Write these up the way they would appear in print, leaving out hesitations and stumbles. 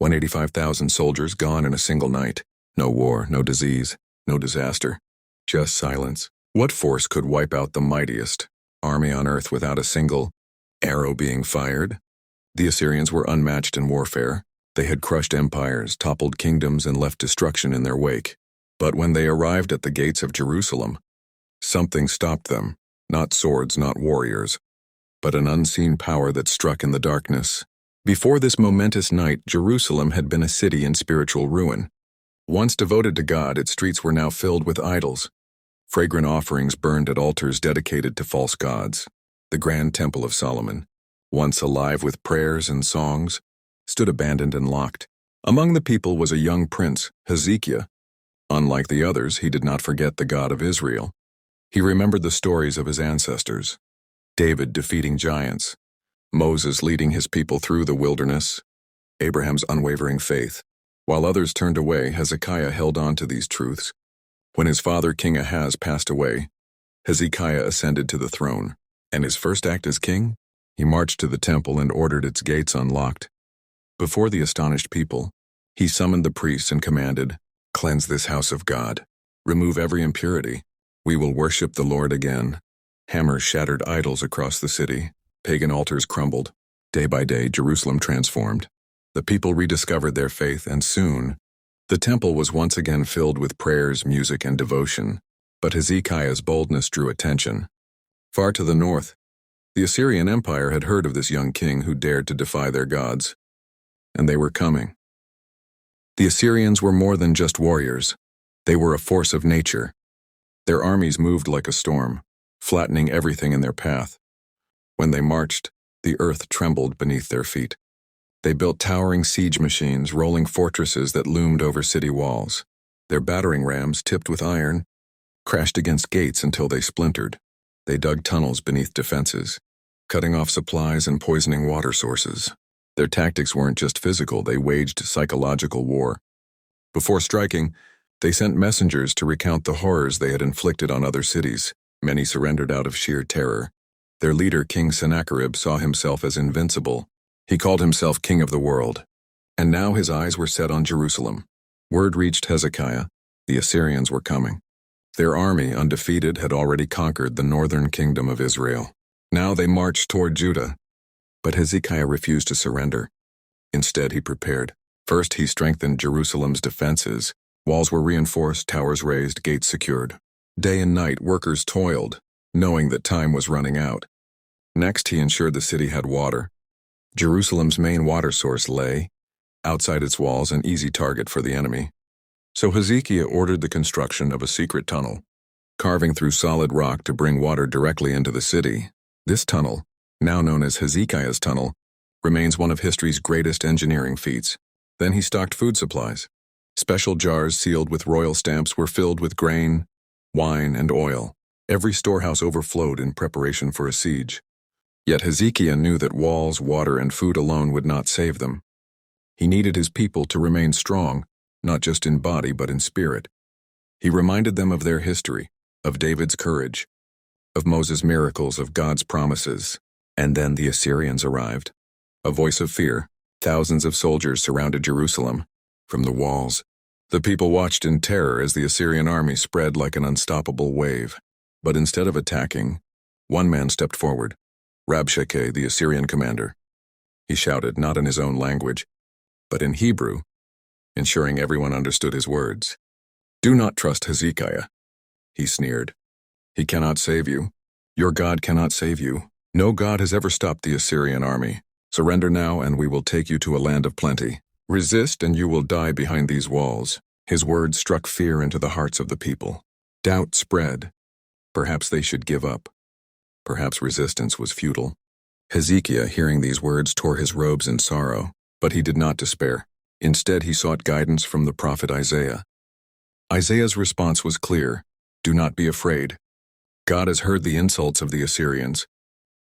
185,000 soldiers gone in a single night. No war, no disease, no disaster. Just silence. What force could wipe out the mightiest army on earth without a single arrow being fired? The Assyrians were unmatched in warfare. They had crushed empires, toppled kingdoms, and left destruction in their wake. But when they arrived at the gates of Jerusalem, something stopped them. Not swords, not warriors, but an unseen power that struck in the darkness. Before this momentous night, Jerusalem had been a city in spiritual ruin. Once devoted to God, its streets were now filled with idols. Fragrant offerings burned at altars dedicated to false gods. The grand temple of Solomon, once alive with prayers and songs, stood abandoned and locked. Among the people was a young prince, Hezekiah. Unlike the others, he did not forget the God of Israel. He remembered the stories of his ancestors: David defeating giants, Moses leading his people through the wilderness, Abraham's unwavering faith. While others turned away, Hezekiah held on to these truths. When his father King Ahaz passed away, Hezekiah ascended to the throne, and his first act as king? He marched to the temple and ordered its gates unlocked. Before the astonished people, he summoned the priests and commanded, "Cleanse this house of God. Remove every impurity. We will worship the Lord again." Hammers shattered idols across the city. Pagan altars crumbled. Day by day, Jerusalem transformed. The people rediscovered their faith, and soon, the temple was once again filled with prayers, music, and devotion. But Hezekiah's boldness drew attention. Far to the north, the Assyrian Empire had heard of this young king who dared to defy their gods. And they were coming. The Assyrians were more than just warriors. They were a force of nature. Their armies moved like a storm, flattening everything in their path. When they marched, the earth trembled beneath their feet. They built towering siege machines, rolling fortresses that loomed over city walls. Their battering rams, tipped with iron, crashed against gates until they splintered. They dug tunnels beneath defenses, cutting off supplies and poisoning water sources. Their tactics weren't just physical, they waged psychological war. Before striking, they sent messengers to recount the horrors they had inflicted on other cities. Many surrendered out of sheer terror. Their leader, King Sennacherib, saw himself as invincible. He called himself king of the world. And now his eyes were set on Jerusalem. Word reached Hezekiah. The Assyrians were coming. Their army, undefeated, had already conquered the northern kingdom of Israel. Now they marched toward Judah. But Hezekiah refused to surrender. Instead, he prepared. First, he strengthened Jerusalem's defenses. Walls were reinforced, towers raised, gates secured. Day and night, workers toiled, knowing that time was running out. Next, he ensured the city had water. Jerusalem's main water source lay outside its walls, an easy target for the enemy. So Hezekiah ordered the construction of a secret tunnel, carving through solid rock to bring water directly into the city. This tunnel, now known as Hezekiah's Tunnel, remains one of history's greatest engineering feats. Then he stocked food supplies. Special jars sealed with royal stamps were filled with grain, wine, and oil. Every storehouse overflowed in preparation for a siege. Yet Hezekiah knew that walls, water, and food alone would not save them. He needed his people to remain strong, not just in body but in spirit. He reminded them of their history, of David's courage, of Moses' miracles, of God's promises. And then the Assyrians arrived. A voice of fear. Thousands of soldiers surrounded Jerusalem. From the walls, the people watched in terror as the Assyrian army spread like an unstoppable wave. But instead of attacking, one man stepped forward. Rabshakeh, the Assyrian commander. He shouted, not in his own language, but in Hebrew, ensuring everyone understood his words. "Do not trust Hezekiah," he sneered. "He cannot save you. Your God cannot save you. No God has ever stopped the Assyrian army. Surrender now, and we will take you to a land of plenty. Resist, and you will die behind these walls." His words struck fear into the hearts of the people. Doubt spread. Perhaps they should give up. Perhaps resistance was futile. Hezekiah, hearing these words, tore his robes in sorrow, but he did not despair. Instead, he sought guidance from the prophet Isaiah. Isaiah's response was clear: "Do not be afraid. God has heard the insults of the Assyrians.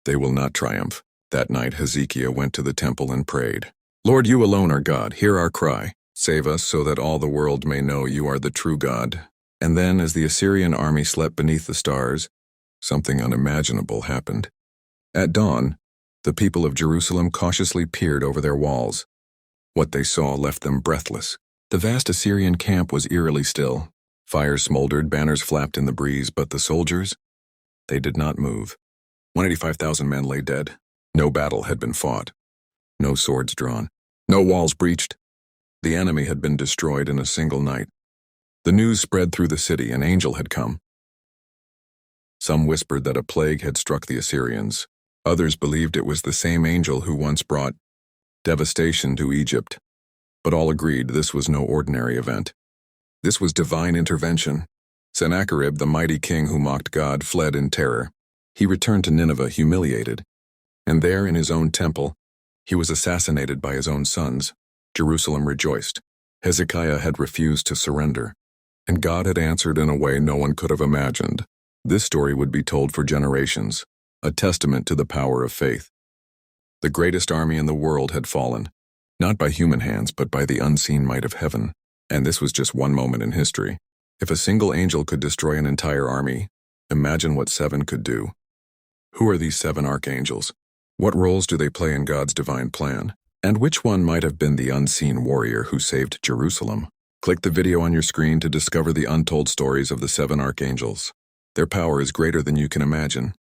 They will not triumph." That night, Hezekiah went to the temple and prayed. "Lord, you alone are God. Hear our cry. Save us so that all the world may know you are the true God." And then, as the Assyrian army slept beneath the stars, something unimaginable happened. At dawn, the people of Jerusalem cautiously peered over their walls. What they saw left them breathless. The vast Assyrian camp was eerily still. Fires smoldered, banners flapped in the breeze, but the soldiers? They did not move. 185,000 men lay dead. No battle had been fought. No swords drawn. No walls breached. The enemy had been destroyed in a single night. The news spread through the city. An angel had come. Some whispered that a plague had struck the Assyrians. Others believed it was the same angel who once brought devastation to Egypt. But all agreed this was no ordinary event. This was divine intervention. Sennacherib, the mighty king who mocked God, fled in terror. He returned to Nineveh humiliated. And there, in his own temple, he was assassinated by his own sons. Jerusalem rejoiced. Hezekiah had refused to surrender. And God had answered in a way no one could have imagined. This story would be told for generations, a testament to the power of faith. The greatest army in the world had fallen, not by human hands but by the unseen might of heaven. And this was just one moment in history. If a single angel could destroy an entire army, imagine what 7 could do. Who are these 7 archangels? What roles do they play in God's divine plan? And which one might have been the unseen warrior who saved Jerusalem? Click the video on your screen to discover the untold stories of the 7 archangels. Their power is greater than you can imagine.